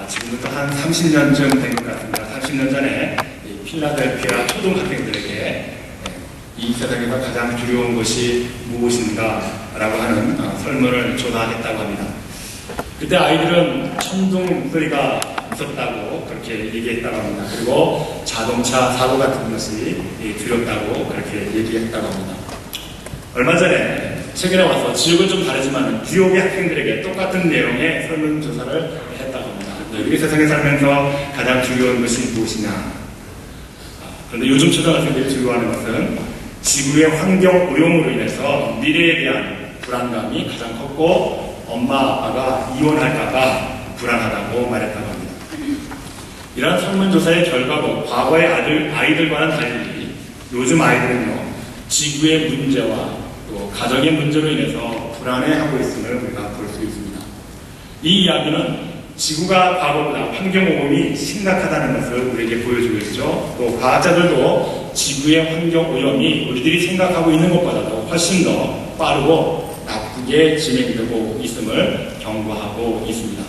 지금부터 한 30년쯤 된 것 같습니다. 30년 전에 필라델피아 초등학생들에게 이 세상에서 가장 두려운 것이 무엇인가 라고 하는 설문을 조사했다고 합니다. 그때 아이들은 천둥 소리가 무섭다고 그렇게 얘기했다고 합니다. 그리고 자동차 사고 같은 것이 두렵다고 그렇게 얘기했다고 합니다. 얼마 전에 최근에 와서 지역은 좀 다르지만 뉴욕의 학생들에게 똑같은 내용의 설문조사를 했다고 합니다. 너희들이 세상에 살면서 가장 두려운 것이 무엇이냐? 그런데 요즘 초등학생들이 두려워하는 것은 지구의 환경 오염으로 인해서 미래에 대한 불안감이 가장 컸고 엄마 아빠가 이혼할까봐 불안하다고 말했다고 합니다. 이러한 설문조사의 결과로 과거의 아이들과는 달리 요즘 아이들은요, 지구의 문제와 또 가정의 문제로 인해서 불안해하고 있음을 우리가 볼 수 있습니다. 이 이야기는 지구가 과거보다 환경오염이 심각하다는 것을 우리에게 보여주고 있죠. 또 과학자들도 지구의 환경오염이 우리들이 생각하고 있는 것보다도 훨씬 더 빠르고 나쁘게 진행되고 있음을 경고하고 있습니다.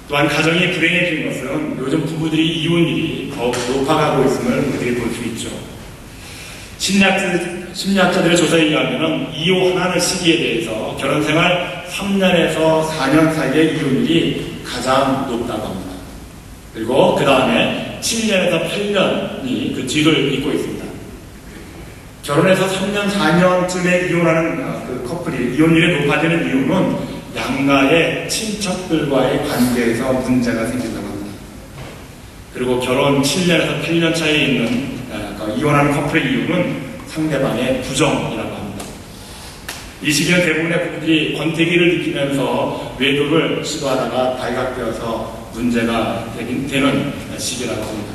또한 가정이 불행해진 것은 요즘 부부들이 이혼율이 더욱 높아가고 있음을 우리들이 볼 수 있죠. 심리학자들의 조사에 의하면 이혼하는 시기에 대해서 결혼생활 3년에서 4년 사이의 이혼율이 가장 높다고 합니다. 그리고 그 다음에 7년에서 8년이 그 뒤를 잇고 있습니다. 결혼해서 3년, 4년쯤에 이혼하는 그 커플이 이혼율이 높아지는 이유는 양가의 친척들과의 관계에서 문제가 생긴다고 합니다. 그리고 결혼 7년에서 8년 차에 있는 이혼하는 커플의 이유는 상대방의 부정이라고 합니다. 이 시기는 대부분의 부부들이 권태기를 느끼면서 외도를 시도하다가 발각되어서 문제가 되는 시기라고 합니다.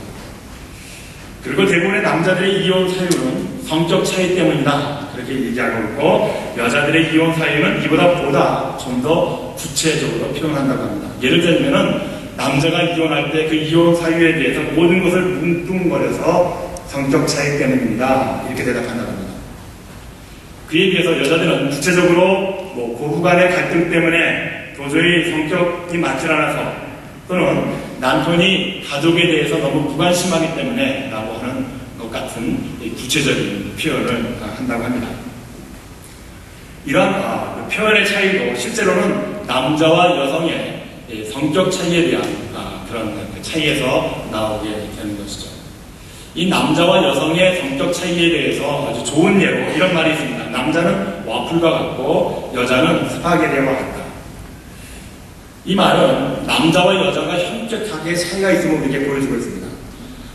그리고 대부분의 남자들의 이혼 사유는 성적 차이 때문이다 그렇게 얘기하고 있고, 여자들의 이혼 사유는 이보다 좀 더 구체적으로 표현한다고 합니다. 예를 들면 남자가 이혼할 때 그 이혼 사유에 대해서 모든 것을 뭉뚱거려서 성적 차이 때문입니다 이렇게 대답한다고 합니다. 그에 비해서 여자들은 구체적으로 고부간의 갈등 때문에 도저히 성격이 맞질 않아서, 또는 남편이 가족에 대해서 너무 무관심하기 때문에 라고 하는 것 같은 구체적인 표현을 한다고 합니다. 이러한 표현의 차이도 실제로는 남자와 여성의 성격 차이에 대한 그런 차이에서 나오게 되는 것이죠. 이 남자와 여성의 성격 차이에 대해서 아주 좋은 예로 이런 말이 있습니다. 남자는 와플과 같고 여자는 스파게티와 같다. 이 말은 남자와 여자가 현격하게 차이가 있음을 우리에게 보여주고 있습니다.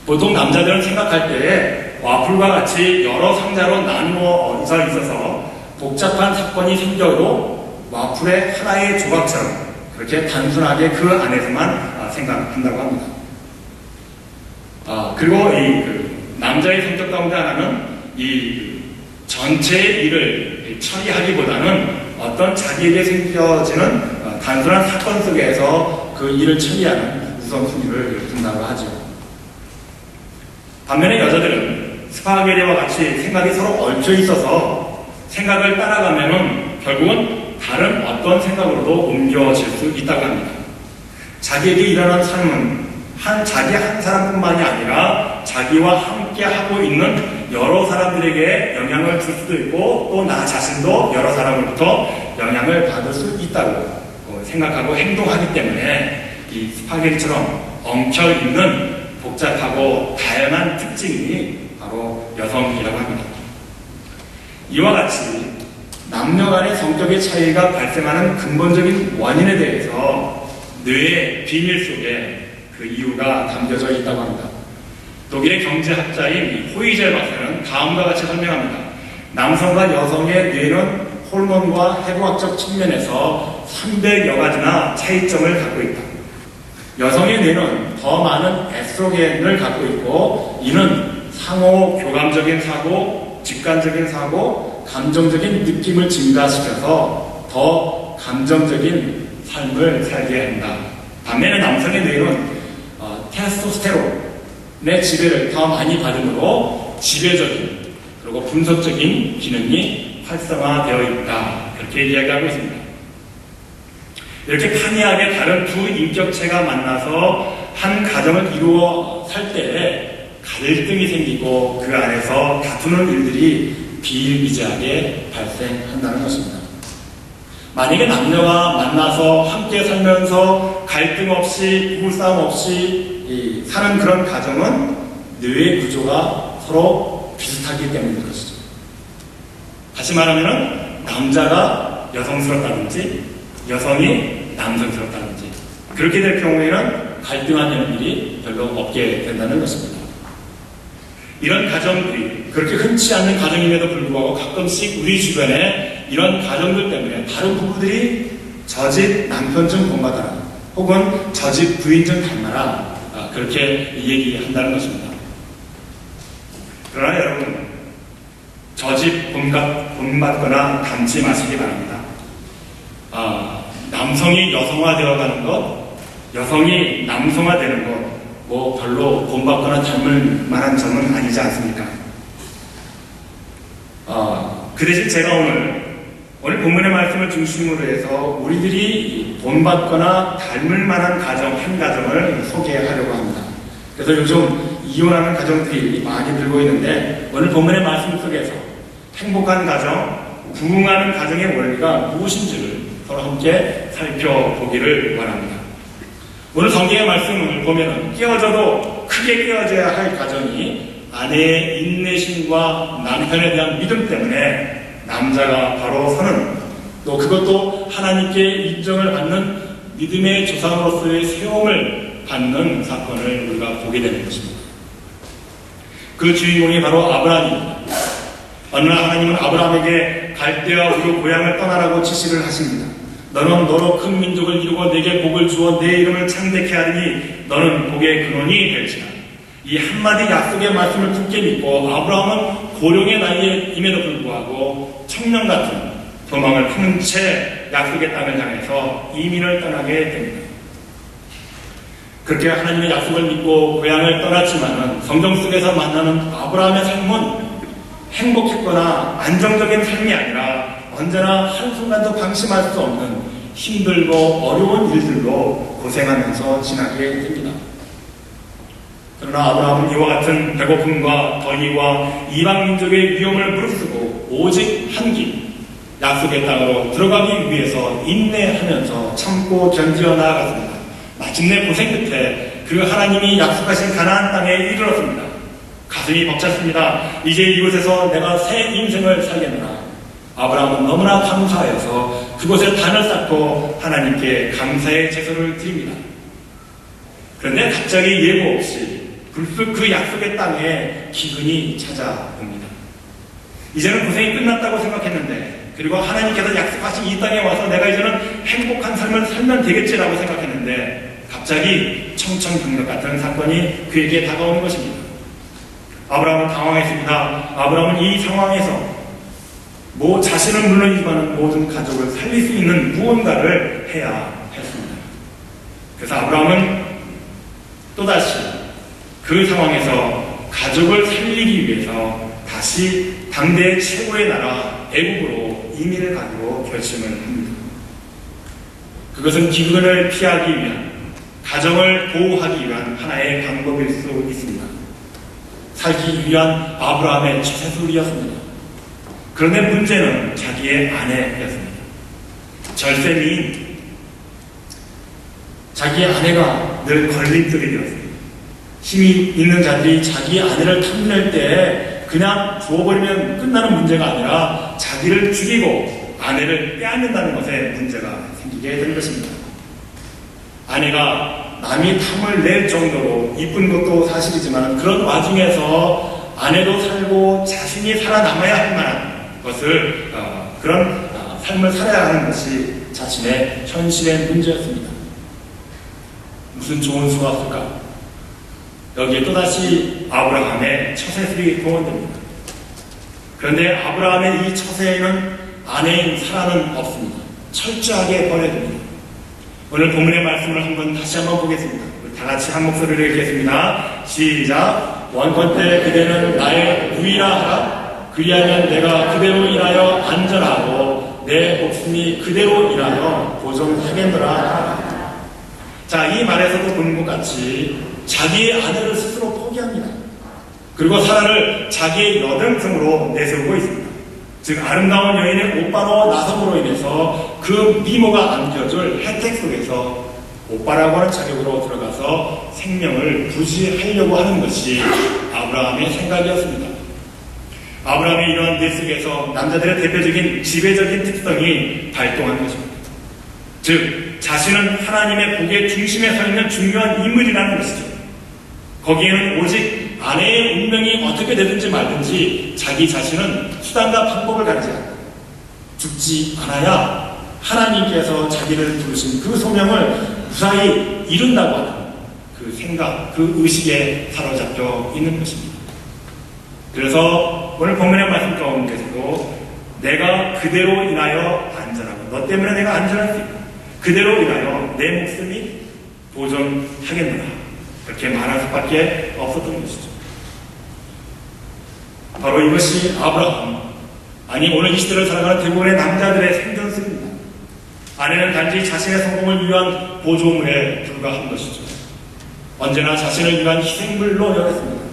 보통 남자들은 생각할 때에 와플과 같이 여러 상자로 나누어져 있어서 복잡한 사건이 생겨도 와플의 하나의 조각처럼 그렇게 단순하게 그 안에서만 생각한다고 합니다. 그리고 남자의 성격 가운데 하나는 이 전체의 일을 처리하기보다는 어떤 자기에게 생겨지는 단순한 사건 속에서 그 일을 처리하는 우선순위를 둔다고 하죠. 반면에 여자들은 스파게티와 같이 생각이 서로 얽혀 있어서 생각을 따라가면은 결국은 다른 어떤 생각으로도 옮겨질 수 있다고 합니다. 자기에게 일어난 삶은 자기 한 사람뿐만이 아니라 자기와 함께 하고 있는 여러 사람들에게 영향을 줄 수도 있고, 또 나 자신도 여러 사람으로부터 영향을 받을 수 있다고 생각하고 행동하기 때문에 이 스파게티처럼 엉켜있는 복잡하고 다양한 특징이 바로 여성이라고 합니다. 이와 같이 남녀 간의 성격의 차이가 발생하는 근본적인 원인에 대해서 뇌의 비밀 속에 그 이유가 담겨져 있다고 합니다. 독일의 경제학자인 호이젤 박사는 다음과 같이 설명합니다. 남성과 여성의 뇌는 호르몬과 해부학적 측면에서 300여 가지나 차이점을 갖고 있다. 여성의 뇌는 더 많은 에스트로겐을 갖고 있고, 이는 상호 교감적인 사고, 직관적인 사고, 감정적인 느낌을 증가시켜서 더 감정적인 삶을 살게 한다. 반면에 남성의 뇌는 테스토스테론의 지배를 더 많이 받으므로 지배적인 그리고 분석적인 기능이 활성화되어 있다. 그렇게 이야기하고 있습니다. 이렇게 판이하게 다른 두 인격체가 만나서 한 가정을 이루어 살 때 갈등이 생기고 그 안에서 다투는 일들이 비일비재하게 발생한다는 것입니다. 만약에 남녀가 만나서 함께 살면서 갈등 없이 부부싸움 없이 사는 그런 가정은 뇌의 구조가 서로 비슷하기 때문인 것이죠. 다시 말하면 남자가 여성스럽다든지 여성이 남성스럽다든지 그렇게 될 경우에는 갈등하는 일이 별로 없게 된다는 것입니다. 이런 가정들이 그렇게 흔치 않는 가정임에도 불구하고 가끔씩 우리 주변에 이런 가정들 때문에 다른 부부들이 저 집 남편 좀 본받아라 혹은 저 집 부인 좀 닮아라 그렇게 얘기한다는 것입니다. 그러나 여러분 저 집 본받거나 닮지 마시기 바랍니다. 남성이 여성화되어가는 것, 여성이 남성화되는 것 뭐 별로 본받거나 닮을 만한 점은 아니지 않습니까? 그 대신 제가 오늘 본문의 말씀을 중심으로 해서 우리들이 본받거나 닮을 만한 가정, 한 가정을 소개하려고 합니다. 그래서 요즘 이혼하는 가정들이 많이 들고 있는데 오늘 본문의 말씀 속에서 행복한 가정, 부흥하는 가정의 원리가 무엇인지를 서로 함께 살펴보기를 원합니다. 오늘 성경의 말씀을 보면 깨어져도 크게 깨어져야 할 가정이 아내의 인내심과 남편에 대한 믿음 때문에 남자가 바로 서는 또 그것도 하나님께 인정을 받는 믿음의 조상으로서의 세움을 받는 사건을 우리가 보게 되는 것입니다. 그 주인공이 바로 아브라함입니다. 어느 날 하나님은 아브라함에게 갈대아 우르 고향을 떠나라고 지시를 하십니다. 너는 너로 큰 민족을 이루고 내게 복을 주어 내 이름을 창대케 하리니 너는 복의 근원이 될지라. 이 한마디 약속의 말씀을 굳게 믿고 아브라함은 고령의 나이임에도 불구하고 청년 같은 소망을 품은 채 약속의 땅을 향해서 이민을 떠나게 됩니다. 그렇게 하나님의 약속을 믿고 고향을 떠났지만 성경 속에서 만나는 아브라함의 삶은 행복했거나 안정적인 삶이 아니라 언제나 한순간도 방심할 수 없는 힘들고 어려운 일들로 고생하면서 지나게 됩니다. 그러나 아브라함은 이와 같은 배고픔과 더위와 이방 민족의 위험을 무릅쓰고 오직 한 길, 약속의 땅으로 들어가기 위해서 인내하면서 참고 견디어 나아갔습니다. 마침내 고생 끝에 그 하나님이 약속하신 가나안 땅에 이르렀습니다. 가슴이 벅찼습니다. 이제 이곳에서 내가 새 인생을 살겠노라. 아브라함은 너무나 감사해서 그곳에 단을 쌓고 하나님께 감사의 제소를 드립니다. 그런데 갑자기 예고 없이 불쑥 그 약속의 땅에 기근이 찾아옵니다. 이제는 고생이 끝났다고 생각했는데 그리고 하나님께서 약속하신 이 땅에 와서 내가 이제는 행복한 삶을 살면 되겠지라고 생각했는데 갑자기 청천벽력 같은 사건이 그에게 다가오는 것입니다. 아브라함은 당황했습니다. 아브라함은 이 상황에서 자신은 물론이지만 모든 가족을 살릴 수 있는 무언가를 해야 했습니다. 그래서 아브라함은 또다시 그 상황에서 가족을 살리기 위해서 다시 당대 최고의 나라 애국으로 이민을 가기로 결심을 합니다. 그것은 기근을 피하기 위한, 가정을 보호하기 위한 하나의 방법일 수 있습니다. 살기 위한 아브라함의 처세술이었습니다. 그런데 문제는 자기의 아내였습니다. 절세미인 자기의 아내가 늘 걸림돌이 되었습니다. 힘이 있는 자들이 자기 아내를 탐낼 때 그냥 주워버리면 끝나는 문제가 아니라 자기를 죽이고 아내를 빼앗는다는 것에 문제가 생기게 된 것입니다. 아내가 남이 탐을 낼 정도로 이쁜 것도 사실이지만 그런 와중에서 아내도 살고 자신이 살아남아야 할 만한 것을 그런 삶을 살아야 하는 것이 자신의 현실의 문제였습니다. 무슨 좋은 수가 없을까? 여기에 또다시 아브라함의 처세술이 동원됩니다. 그런데 아브라함의 이 처세에는 아내인 사라는 없습니다. 철저하게 버려집니다. 오늘 본문의 말씀을 다시 한번 보겠습니다. 우리 다 같이 한 목소리를 읽겠습니다. 시작. 원컨대 그대는 나의 누이라 하라. 그리하면 내가 그대로 인하여 안전하고 내 목숨이 그대로 인하여 보존하겠노라. 자, 이 말에서도 보는 것 같이 자기의 아내를 스스로 포기합니다. 그리고 사라를 자기의 여동생으로 내세우고 있습니다. 즉 아름다운 여인의 오빠로 나섬으로 인해서 그 미모가 안겨줄 혜택 속에서 오빠라고 하는 자격으로 들어가서 생명을 부지하려고 하는 것이 아브라함의 생각이었습니다. 아브라함의 이러한 일 속에서 남자들의 대표적인 지배적인 특성이 발동한 것입니다. 즉 자신은 하나님의 복의 중심에 서 있는 중요한 인물이라는 것이죠. 거기에는 오직 아내의 운명이 어떻게 되든지 말든지 자기 자신은 수단과 방법을 가리지 않고 죽지 않아야 하나님께서 자기를 부르신 그 소명을 무사히 이룬다고 하는 그 생각, 그 의식에 사로잡혀 있는 것입니다. 그래서 오늘 본문의 말씀 가운데서도 내가 그대로 인하여 안전하고 너 때문에 내가 안전할 수 있고 그대로 인하여 내 목숨이 보존하겠노라 그렇게 말할 수밖에 없었던 것이죠. 바로 이것이 아브라함, 아니 오늘 이 시대를 살아가는 대부분의 남자들의 생존습니다. 아내는 단지 자신의 성공을 위한 보조물에 불과한 것이죠. 언제나 자신을 위한 희생물로 여겼습니다.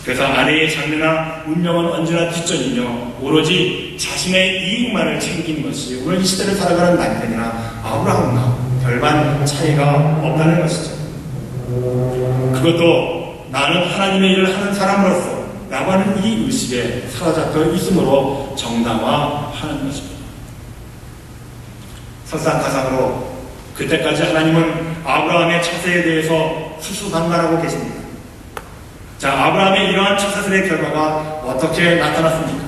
그래서 아내의 장래나 운명은 언제나 뒷전이며 오로지 자신의 이익만을 챙기는 것이 오늘 이 시대를 살아가는 남편이나 아브라함과 별반 차이가 없다는 것이죠. 그것도 나는 하나님의 일을 하는 사람으로서 라고 하는 이 의식에 사로잡혀 있으므로 정당화하는 것입니다. 설상가상으로 그때까지 하나님은 아브라함의 처세에 대해서 수수방관하고 계십니다. 자, 아브라함의 이러한 처세들의 결과가 어떻게 나타났습니까?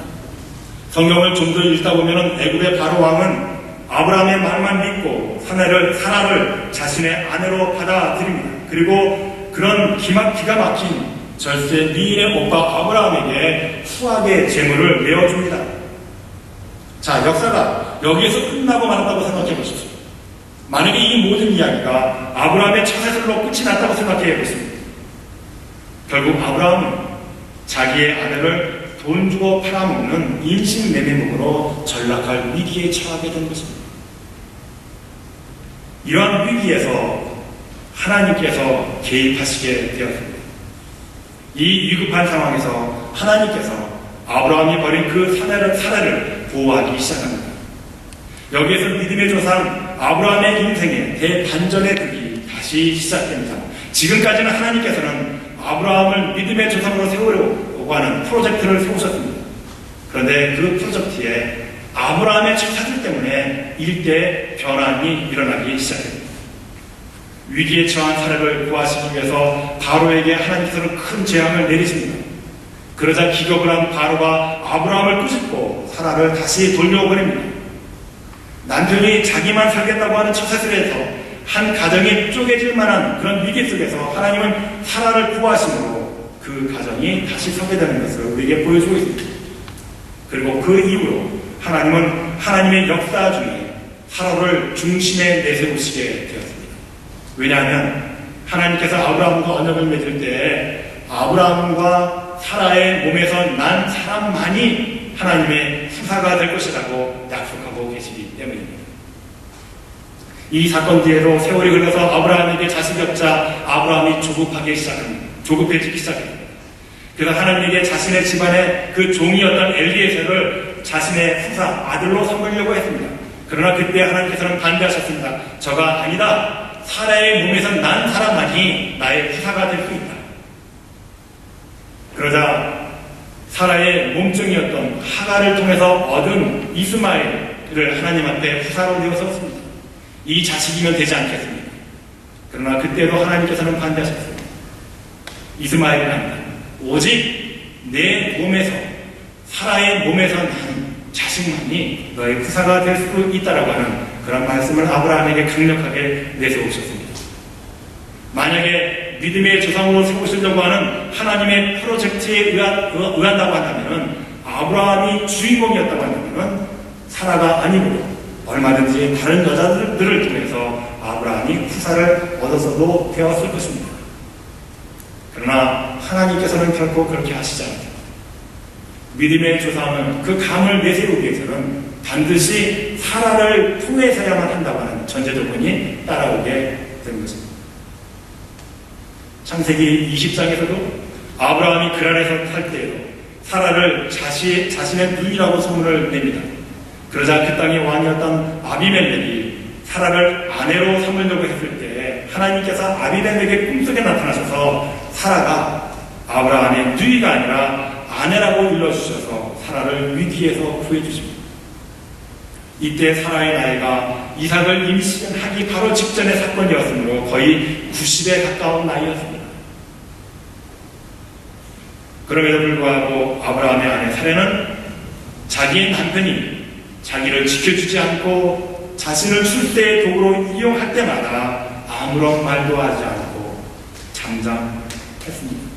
성경을 좀 더 읽다 보면 애굽의 바로 왕은 아브라함의 말만 믿고 사라를 자신의 아내로 받아들입니다. 그리고 그런 기가 막힌 절세 미인의 오빠 아브라함에게 수학의 재물을 내어줍니다. 자, 역사가 여기에서 끝나고 말았다고 생각해 보십시오. 만약에 이 모든 이야기가 아브라함의 처세술로 끝이 났다고 생각해 보십시오. 결국 아브라함은 자기의 아내를 돈 주고 팔아먹는 인신매매범으로 전락할 위기에 처하게 된 것입니다. 이러한 위기에서 하나님께서 개입하시게 되었습니다. 이 위급한 상황에서 하나님께서 아브라함이 버린 그 사례를 보호하기 시작합니다. 여기에서 믿음의 조상 아브라함의 인생의 대반전의 극이 다시 시작됩니다. 지금까지는 하나님께서는 아브라함을 믿음의 조상으로 세우려고 하는 프로젝트를 세우셨습니다. 그런데 그 프로젝트에 아브라함의 처사들 때문에 일대 변환이 일어나기 시작합니다. 위기에 처한 사례를 구하시기 위해서 바로에게 하나님께서는 큰 재앙을 내리십니다. 그러자 기겁을 한 바로가 아브라함을 꾸짖고 사라를 다시 돌려보냅니다. 남편이 자기만 살겠다고 하는 처세술에서 한 가정이 쪼개질 만한 그런 위기 속에서 하나님은 사라를 구하심으로 그 가정이 다시 서게 되는 것을 우리에게 보여주고 있습니다. 그리고 그 이후로 하나님은 하나님의 역사 중에 사라를 중심에 내세우시게 되었습니다. 왜냐하면 하나님께서 아브라함과 언약을 맺을 때 아브라함과 사라의 몸에서 난 사람만이 하나님의 후사가 될 것이라고 약속하고 계시기 때문입니다. 이 사건 뒤에도 세월이 흘러서 아브라함에게 자식이 없자 아브라함이 조급해지기 시작합니다. 그래서 하나님에게 자신의 집안의 그 종이었던 엘리에셀을 자신의 후사 아들로 삼으려고 했습니다. 그러나 그때 하나님께서는 반대하셨습니다. 저가 아니다. 사라의 몸에서 난 사람만이 나의 후사가 될 수 있다. 그러자 사라의 몸종이었던 하가를 통해서 얻은 이스마엘을 하나님 앞에 후사로 내어섰습니다. 이 자식이면 되지 않겠습니까? 그러나 그때도 하나님께서는 반대하셨습니다. 이스마엘은 아니다. 오직 내 몸에서 사라의 몸에서 난 자식만이 너의 후사가 될 수 있다라고 하는 그런 말씀을 아브라함에게 강력하게 내세우셨습니다. 만약에 믿음의 조상으로 세우시려고 하는 하나님의 프로젝트에 의한다고 한다면 아브라함이 주인공이었다고 한다면 사라가 아니고 얼마든지 다른 여자들을 통해서 아브라함이 후사를 얻어서도 되었을 것입니다. 그러나 하나님께서는 결코 그렇게 하시지 않습니다. 믿음의 조상은 그 감을 내세우기 위해서는 반드시 사라를 통해서야만 한다고 하는 전제 조건이 따라오게 된 것입니다. 창세기 20장에서도 아브라함이 그란에서 살 때에도 사라를 자신의 누이라고 소문을 냅니다. 그러자 그 땅의 왕이었던 아비멜렉이 사라를 아내로 삼으려고 했을 때 하나님께서 아비멜렉의 꿈속에 나타나셔서 사라가 아브라함의 누이가 아니라 아내라고 일러주셔서 사라를 위기에서 구해주십니다. 이때 사라의 나이가 이삭을 임신하기 바로 직전의 사건이었으므로 거의 90에 가까운 나이였습니다. 그럼에도 불구하고 아브라함의 아내 사라는 자기의 남편이 자기를 지켜주지 않고 자신을 출세의 도구로 이용할 때마다 아무런 말도 하지 않고 잠잠했습니다.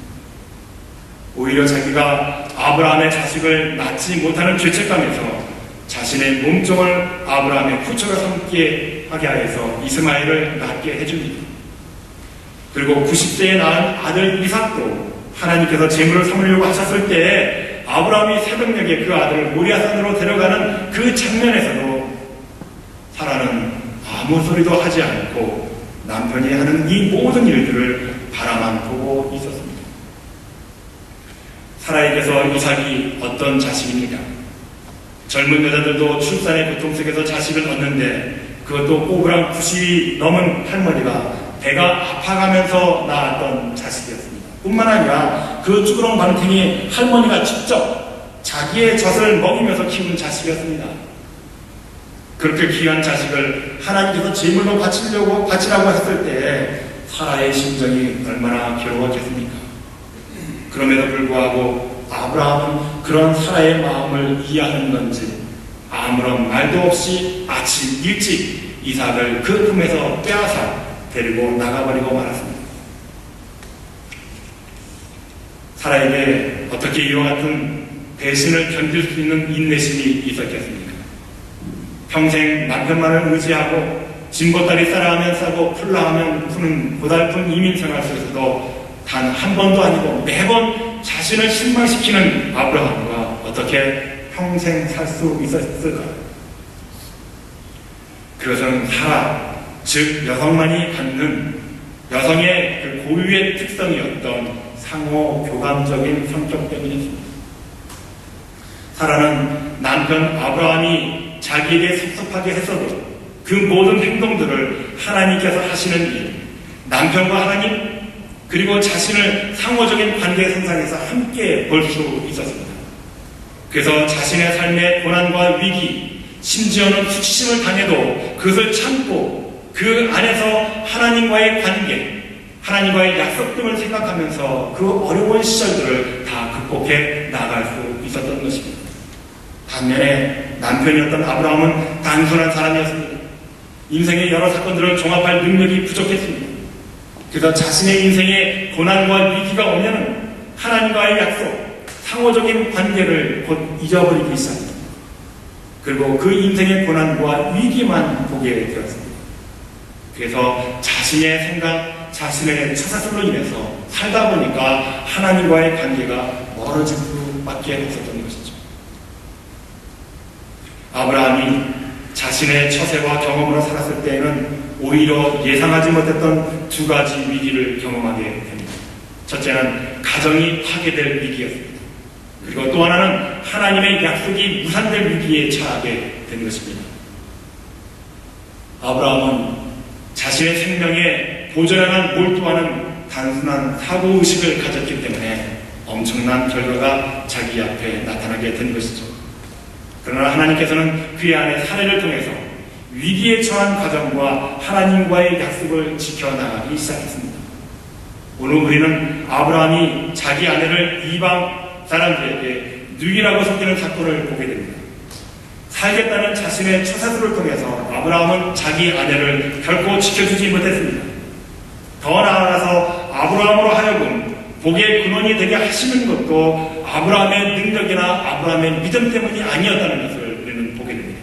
오히려 자기가 아브라함의 자식을 낳지 못하는 죄책감에서 자신의 몸종을 아브라함의 후처로 삼게 하게 하여서 이스마엘을 낳게 해줍니다. 그리고 90세에 낳은 아들 이삭도 하나님께서 제물을 삼으려고 하셨을 때 아브라함이 새벽녘에 그 아들을 모리아산으로 데려가는 그 장면에서도 사라는 아무 소리도 하지 않고 남편이 하는 이 모든 일들을 바라만 보고 있었습니다. 사라에게서 이삭이 어떤 자식입니까? 젊은 여자들도 출산의 고통 속에서 자식을 얻는데 그것도 꼬부랑 90이 넘은 할머니가 배가 아파가면서 낳았던 자식이었습니다. 뿐만 아니라 그 쭈그렁 방탱이 할머니가 직접 자기의 젖을 먹이면서 키운 자식이었습니다. 그렇게 귀한 자식을 하나님께서 제물로 바치라고 했을 때 사라의 심정이 얼마나 괴로웠겠습니까? 그럼에도 불구하고 아브라함은 그런 사라의 마음을 이해하는 건지 아무런 말도 없이 아침 일찍 이삭을 그 품에서 빼앗아 데리고 나가버리고 말았습니다. 사라에게 어떻게 이와 같은 배신을 견딜 수 있는 인내심이 있었겠습니까? 평생 남편만을 의지하고 진보다리 싸라하면 싸고 풀라하면 푸는 고달픈 이민 생활 속에서도 단 한 번도 아니고 매번 자신을 실망시키는 아브라함과 어떻게 평생 살 수 있었을까요? 그것은 사라, 즉 여성만이 갖는 여성의 그 고유의 특성이었던 상호 교감적인 성격 때문이었습니다. 사라는 남편 아브라함이 자기에게 섭섭하게 했어도 그 모든 행동들을 하나님께서 하시는 일, 남편과 하나님 그리고 자신을 상호적인 관계 선상에서 함께 볼 수 있었습니다. 그래서 자신의 삶의 고난과 위기, 심지어는 수치심을 당해도 그것을 참고 그 안에서 하나님과의 관계, 하나님과의 약속 등을 생각하면서 그 어려운 시절들을 다 극복해 나갈 수 있었던 것입니다. 반면에 남편이었던 아브라함은 단순한 사람이었습니다. 인생의 여러 사건들을 종합할 능력이 부족했습니다. 그래서 자신의 인생에 고난과 위기가 오면 하나님과의 약속, 상호적인 관계를 곧 잊어버리기 시작합니다. 그리고 그 인생의 고난과 위기만 보게 되었습니다. 그래서 자신의 생각, 자신의 처사술로 인해서 살다 보니까 하나님과의 관계가 멀어질 수밖에 없었던 것이죠. 아브라함이 자신의 처세와 경험으로 살았을 때에는 오히려 예상하지 못했던 두 가지 위기를 경험하게 됩니다. 첫째는 가정이 파괴될 위기였습니다. 그리고 또 하나는 하나님의 약속이 무산될 위기에 처하게 된 것입니다. 아브라함은 자신의 생명에 보존에만 몰두하는 단순한 사고의식을 가졌기 때문에 엄청난 결과가 자기 앞에 나타나게 된 것이죠. 그러나 하나님께서는 그의 아내 사례를 통해서 위기에 처한 가정과 하나님과의 약속을 지켜나가기 시작했습니다. 오늘 우리는 아브라함이 자기 아내를 이방 사람들에게 누이라고 속이는 사건을 보게 됩니다. 살겠다는 자신의 처사술을 통해서 아브라함은 자기 아내를 결코 지켜주지 못했습니다. 더 나아가서 아브라함으로 하여금 복의 근원이 되게 하시는 것도 아브라함의 능력이나 아브라함의 믿음 때문이 아니었다는 것을 우리는 보게 됩니다.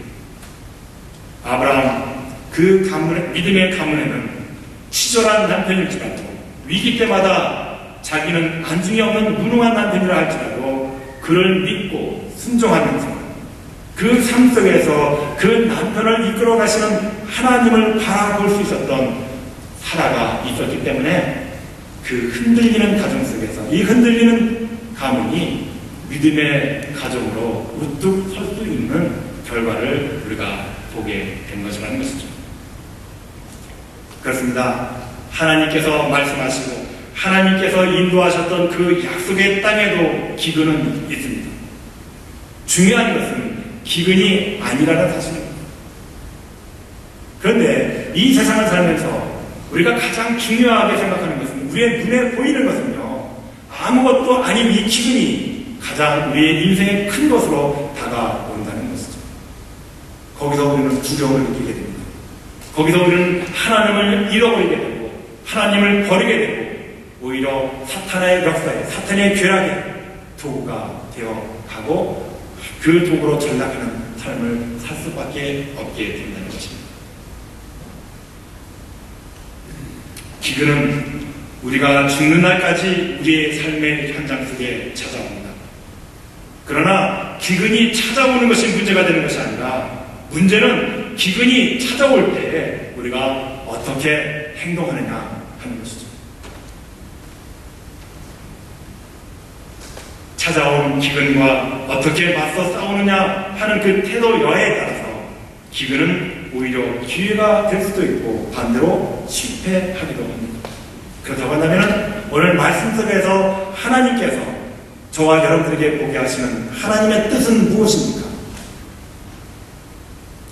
아브라함 그 믿음의 가문에는 치졸한 남편일지라도 위기 때마다 자기는 안중에 없는 무능한 남편이라 할지라도 그 그를 믿고 순종하면서 그 삶 속에서 그 남편을 이끌어 가시는 하나님을 바라볼 수 있었던 사라가 있었기 때문에 그 흔들리는 가정 속에서 이 흔들리는 가문이 믿음의 가정으로 우뚝 설 수 있는 결과를 우리가 보게 된 것이라는 것이죠. 그렇습니다. 하나님께서 말씀하시고 하나님께서 인도하셨던 그 약속의 땅에도 기근은 있습니다. 중요한 것은 기근이 아니라는 사실입니다. 그런데 이 세상을 살면서 우리가 가장 중요하게 생각하는 것은 우리의 눈에 보이는 것은요, 아무것도 아닌 이 기근이 가장 우리의 인생의 큰 것으로 다가온다는 것이죠. 거기서 우리는 두려움을 느끼게 됩니다. 거기서 우리는 하나님을 잃어버리게 되고 하나님을 버리게 되고 오히려 사탄의 역사에, 사탄의 괴락에 도구가 되어 가고 그 도구로 전락하는 삶을 살 수밖에 없게 된다는 것입니다. 기근은 우리가 죽는 날까지 우리의 삶의 현장 속에 찾아옵니다. 그러나 기근이 찾아오는 것이 문제가 되는 것이 아니라 문제는 기근이 찾아올 때 우리가 어떻게 행동하느냐 하는 것이죠. 찾아온 기근과 어떻게 맞서 싸우느냐 하는 그 태도여에 따라서 기근은 오히려 기회가 될 수도 있고 반대로 실패하기도 합니다. 그렇다고 한다면 오늘 말씀 속에서 하나님께서 저와 여러분들에게 보게 하시는 하나님의 뜻은 무엇입니까?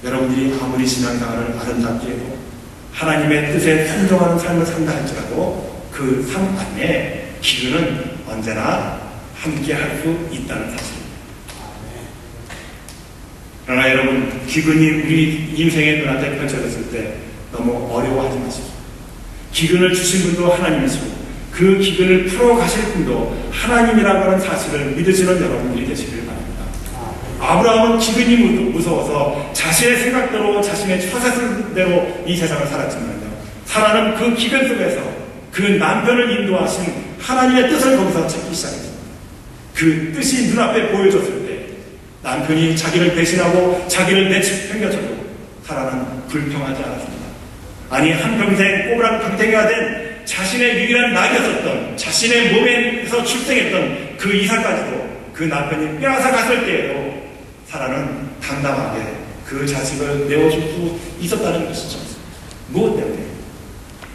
여러분들이 아무리 신앙생활을 아름답게 해도 하나님의 뜻에 순종하는 삶을 산다 할지라도 그 삶 안에 기근은 언제나 함께 할 수 있다는 사실입니다. 그러나 여러분, 기근이 우리 인생의 눈앞에 펼쳐졌을 때 너무 어려워하지 마십시오. 기근을 주신 분도 하나님이시고 그 기근을 풀어가실 분도 하나님이라고 하는 사실을 믿으시는 여러분들이 되시길 바랍니다. 아브라함은 기근이 무서워서 자신의 생각대로 자신의 처세대로 이 세상을 살았지만요, 사라는 그 기근 속에서 그 남편을 인도하신 하나님의 뜻을 거기서 찾기 시작했습니다. 그 뜻이 눈앞에 보여줬을 때 남편이 자기를 배신하고 자기를 내팽겨쳐도 사라는 불평하지 않았습니다. 아니, 한평생 꼬부랑 강탱이가 된 자신의 유일한 낙이었던 자신의 몸에서 출생했던 그 이삭까지도 그 남편이 빼앗아 갔을 때에도 사라는 당당하게 그 자식을 내어줄 수 있었다는 것이죠. 무엇 때문에?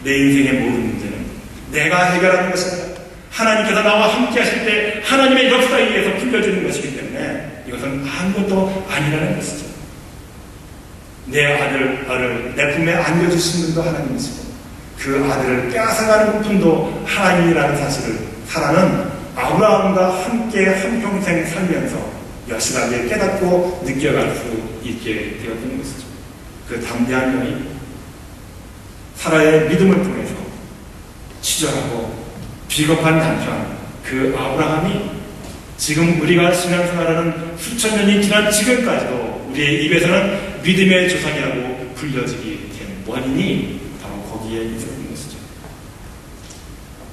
내 인생의 모든 문제는 내가 해결하는 것입니다. 하나님께서 나와 함께 하실 때 하나님의 역사에 의해서 풀려지는 것이기 때문에 이것은 아무것도 아니라는 것이죠. 내 아들을 내 품에 안겨주신 분도 하나님이시고 그 아들을 빼앗아가는 분도 하나님이라는 사실을 사라는 아브라함과 함께 한평생 살면서 여실하게 깨닫고 느껴갈 수 있게 되었던 것이죠. 그 담대한 여인 사라의 믿음을 통해서 치졸하고 비겁한 남편 그 아브라함이 지금 우리가 신앙생활하는 수천 년이 지난 지금까지도 우리의 입에서는 믿음의 조상이라고 불려지게 된 원인이 바로 거기에 있었던 것이죠.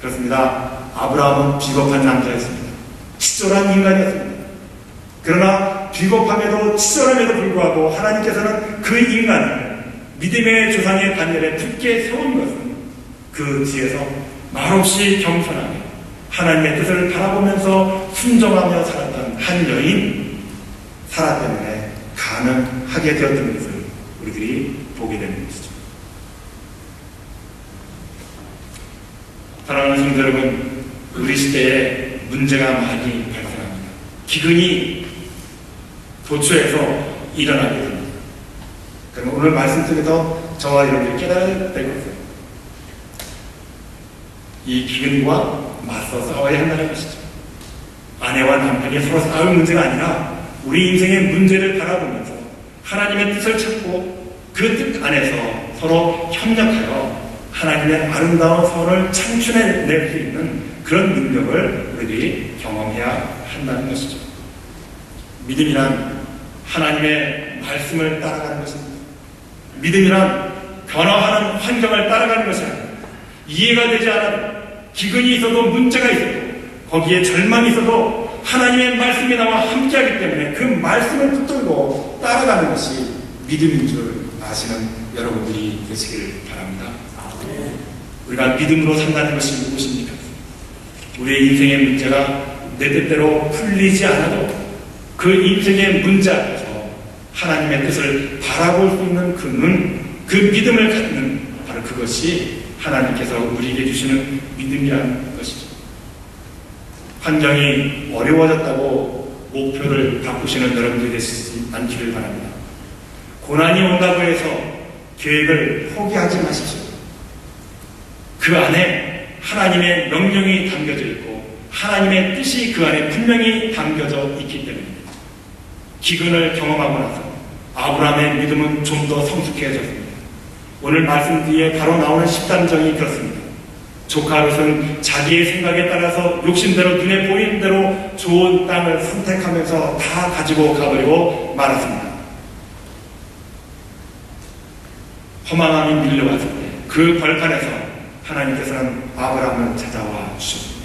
그렇습니다. 아브라함은 비겁한 남자였습니다. 치졸한 인간이었습니다. 그러나 비겁함에도 치졸함에도 불구하고 하나님께서는 그 인간을 믿음의 조상의 반열에 굳게 세운 것은 그 뒤에서 말없이 겸손하게 하나님의 뜻을 바라보면서 순종하며 살았던 한 여인 사라 때문에 가능하게 되었던 것을 우리들이 보게 되는 것이죠. 사랑하는 성도 여러분, 우리 시대에 문제가 많이 발생합니다. 기근이 도처에서 일어나게 됩니다. 그러면 오늘 말씀 속에서 저와 여러분이 깨달아야 될 것은 이 기근과 맞서 싸워야 한다는 것이죠. 아내와 남편이 서로 싸울 문제가 아니라 우리 인생의 문제를 바라보면서 하나님의 뜻을 찾고 그 뜻 안에서 서로 협력하여 하나님의 아름다운 선을 창출해낼 수 있는 그런 능력을 우리들이 경험해야 한다는 것이죠. 믿음이란 하나님의 말씀을 따라가는 것입니다. 믿음이란 변화하는 환경을 따라가는 것이 아닙니다. 이해가 되지 않아도 기근이 있어도 문제가 있어도 거기에 절망이 있어도 하나님의 말씀이 나와 함께하기 때문에 그 말씀을 붙들고 따라가는 것이 믿음인 줄 아시는 여러분들이 되시길 바랍니다. 우리가 믿음으로 산다는 것이 무엇입니까? 우리의 인생의 문제가 내 뜻대로 풀리지 않아도 그 인생의 문제 앞에서 하나님의 뜻을 바라볼 수 있는 그 눈, 그 믿음을 갖는 바로 그것이 하나님께서 우리에게 주시는 믿음이라는 것이죠. 환경이 어려워졌다고 목표를 바꾸시는 여러분들이 되시지 않기를 바랍니다. 고난이 온다고 해서 계획을 포기하지 마십시오. 그 안에 하나님의 명령이 담겨져 있고 하나님의 뜻이 그 안에 분명히 담겨져 있기 때문입니다. 기근을 경험하고 나서 아브라함의 믿음은 좀 더 성숙해졌습니다. 오늘 말씀 뒤에 바로 나오는 13장이 그렇습니다. 조카 롯은 자기의 생각에 따라서 욕심대로 눈에 보이는 대로 좋은 땅을 선택하면서 다 가지고 가버리고 말았습니다. 허망함이 밀려왔을 때 그 벌판에서 하나님께서는 아브라함을 찾아와 주셨습니다.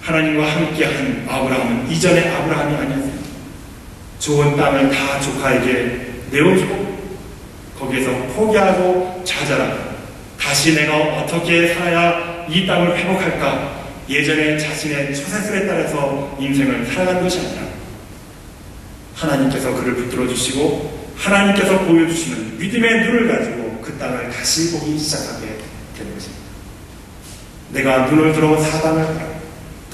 하나님과 함께한 아브라함은 이전의 아브라함이 아니었습니다. 좋은 땅을 다 조카에게 내어주고 거기에서 포기하고 좌절하고 다시 내가 어떻게 살아야 이 땅을 회복할까 예전에 자신의 처세술에 따라서 인생을 살아간 것이 아니라 하나님께서 그를 붙들어 주시고 하나님께서 보여주시는 믿음의 눈을 가지고 그 땅을 다시 보기 시작하게 되는 것입니다. 내가 눈을 들어 사방을 바라고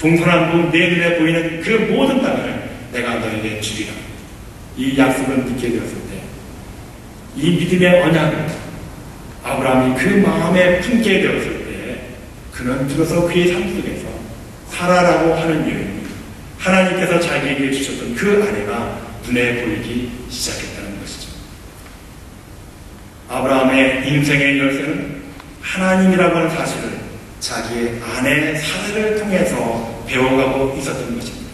동서남북 내 눈에 보이는 그 모든 땅을 내가 너에게 주리라. 이 약속을 믿게 되었을 때 이 믿음의 언약을 아브라함이 그 마음에 품게 되었을 때 그는 비로소 그의 삶 속에서 사라라고 하는 여인이 하나님께서 자기에게 주셨던 그 아내가 눈에 보이기 시작했다는 것이죠. 아브라함의 인생의 열쇠는 하나님이라고 하는 사실을 자기의 아내 사라를 통해서 배워가고 있었던 것입니다.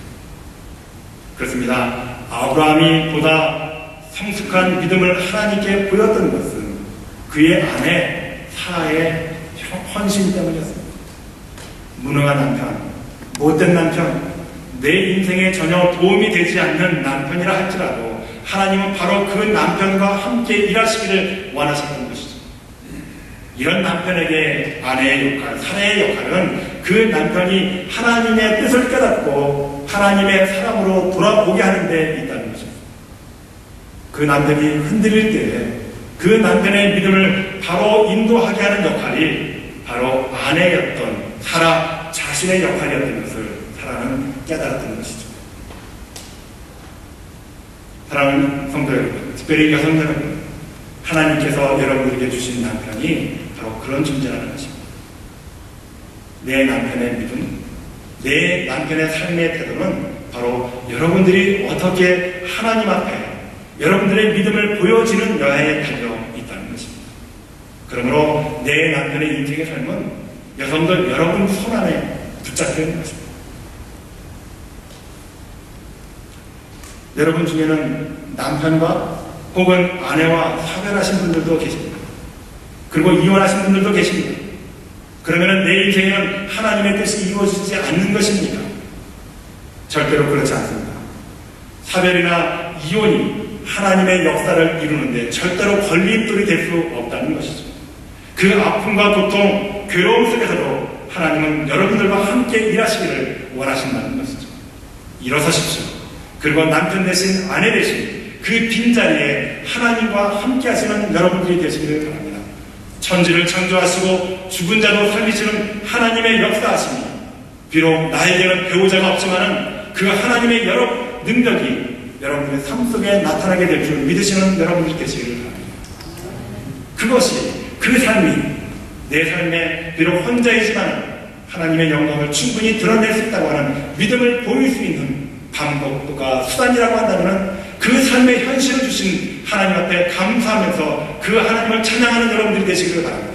그렇습니다. 아브라함이 보다 성숙한 믿음을 하나님께 보였던 것은 그의 아내 사라의 헌신 때문이었습니다. 무능한 남편, 못된 남편, 내 인생에 전혀 도움이 되지 않는 남편이라 할지라도 하나님은 바로 그 남편과 함께 일하시기를 원하셨던 것이죠. 이런 남편에게 아내의 역할, 사례의 역할은 그 남편이 하나님의 뜻을 깨닫고 하나님의 사람으로 돌아보게 하는 데 있다는 것입니다. 그 남편이 흔들릴 때에 그 남편의 믿음을 바로 인도하게 하는 역할이 바로 아내였던 사라 자신의 역할이었던 것을 사라는 깨달았던 것이죠. 사랑하는 성도 여러분, 특별히 여성 여러분, 하나님께서 여러분들에게 주신 남편이 바로 그런 존재라는 것입니다. 내 남편의 믿음, 내 남편의 삶의 태도는 바로 여러분들이 어떻게 하나님 앞에 여러분들의 믿음을 보여지는 여하에 달려 있다는 것입니다. 그러므로 내 남편의 인생의 삶은 여성들 여러분 손 안에 붙잡혀 있는 것입니다. 여러분 중에는 남편과 혹은 아내와 사별하신 분들도 계십니다. 그리고 이혼하신 분들도 계십니다. 그러면 내 인생에는 하나님의 뜻이 이루어지지 않는 것입니까? 절대로 그렇지 않습니다. 사별이나 이혼이 하나님의 역사를 이루는데 절대로 걸림돌이 될 수 없다는 것이죠. 그 아픔과 고통, 괴로움 속에서도 하나님은 여러분들과 함께 일하시기를 원하신다는 것이죠. 일어서십시오. 그리고 남편 대신 아내 대신 그 빈자리에 하나님과 함께 하시는 여러분들이 되시기를 바랍니다. 천지를 창조하시고 죽은 자도 살리시는 하나님의 역사하심이 비록 나에게는 배우자가 없지만은 그 하나님의 여러 능력이 여러분들의 삶 속에 나타나게 될 줄 믿으시는 여러분들이 되시기를 바랍니다. 그것이 그 삶이 내 삶에 비록 혼자이지만 하나님의 영광을 충분히 드러낼 수 있다고 하는 믿음을 보일 수 있는 방법과 수단이라고 한다면 그 삶의 현실을 주신 하나님 앞에 감사하면서 그 하나님을 찬양하는 여러분들이 되시기를 바랍니다.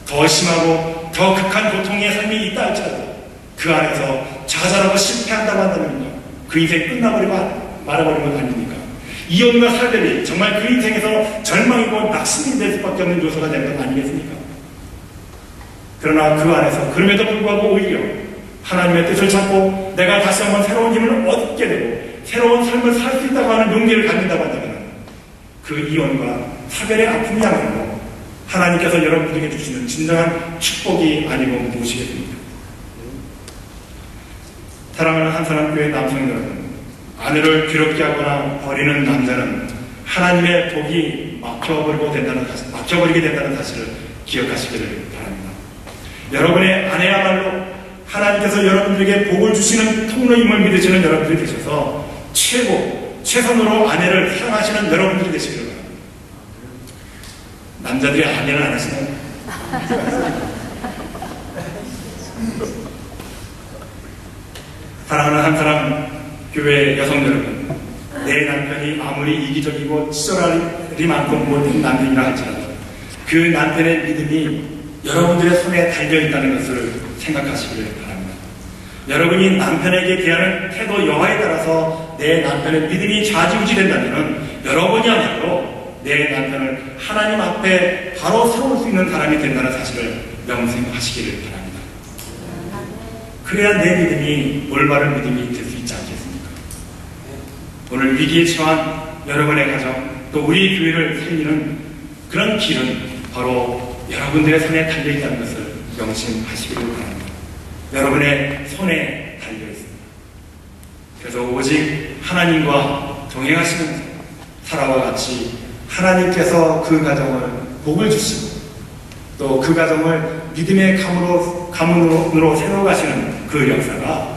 더 심하고 더 극한 고통의 삶이 있다 할지라도 그 안에서 좌절하고 실패한다고 한다면요, 그 인생이 끝나버리고 말아버리는 건 아닙니까? 이혼과 사별이 정말 그 인생에서 절망이고 낙심이 될 수밖에 없는 요소가 되는 건 아니겠습니까? 그러나 그 안에서 그럼에도 불구하고 오히려 하나님의 뜻을 찾고 내가 다시 한번 새로운 힘을 얻게 되고 새로운 삶을 살 수 있다고 하는 용기를 갖는다고 한다면 그 이혼과 차별의 아픔이야말로 하나님께서 여러분들에게 주시는 진정한 축복이 아니고 무엇이겠습니까? 사랑하는 한사람교회 남성 여러분, 아내를 괴롭게 하거나 버리는 남자는 하나님의 복이 막혀버리게 된다는 사실을 기억하시기를 바랍니다. 여러분의 아내야말로 하나님께서 여러분들에게 복을 주시는 통로임을 믿으시는 여러분들이 계셔서 최선으로 아내를 사랑하시는 여러분들이 되시기를 바랍니다. 남자들이 아내를 안 하시나요? 사랑하는 한사람 교회 여성 여러분, 내 남편이 아무리 이기적이고 치졸하리 많고 못된 남편이라 할지라도 그 남편의 믿음이 여러분들의 손에 달려있다는 것을 생각하시길 바랍니다. 여러분이 남편에게 대하는 태도 여하에 따라서 내 남편의 믿음이 좌지우지된다면 여러분이야말로 내 남편을 하나님 앞에 바로 세울 수 있는 사람이 된다는 사실을 명심하시기를 바랍니다. 그래야 내 믿음이 올바른 믿음이 될 수 있지 않겠습니까? 오늘 위기에 처한 여러분의 가정, 또 우리 교회를 살리는 그런 길은 바로 여러분들의 손에 달려있다는 것을 명심하시기를 바랍니다. 여러분의 손에 달려있습니다. 그래서 오직 하나님과 동행하시면서 사라와 같이 하나님께서 그 가정을 복을 주시고 또 그 가정을 믿음의 가문으로 세워가시는 그 역사가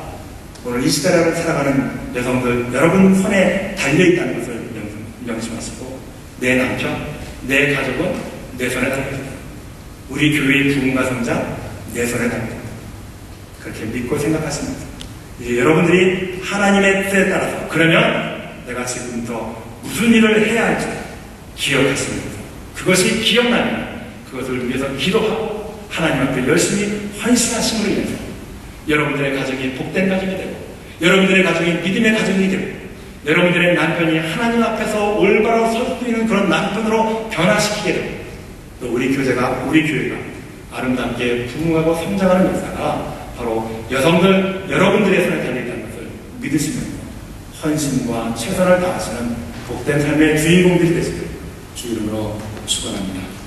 오늘 이 시대를 살아가는 여성들 여러분 손에 달려있다는 것을 명심하시고 내 남편, 내 가족은 내 손에 달려있다. 우리 교회의 부흥과 성장 내 손에 달려있다. 그렇게 믿고 생각하시면서 이제 여러분들이 하나님의 뜻에 따라서 그러면 내가 지금부터 무슨 일을 해야 할지 기억하시면서 그것이 기억나면 그것을 위해서 기도하고 하나님 앞에 열심히 헌신하심으로 인해서 여러분들의 가정이 복된 가정이 되고 여러분들의 가정이 믿음의 가정이 되고 여러분들의 남편이 하나님 앞에서 올바로 설 수 있는 그런 남편으로 변화시키게 되고 또 우리 교회가 아름답게 부흥하고 성장하는 역사가 바로 여성들 여러분들의 손에 달려있다는 것을 믿으시면서 헌신과 최선을 다하시는 복된 삶의 주인공들이 되시길 주 이름으로 축원합니다.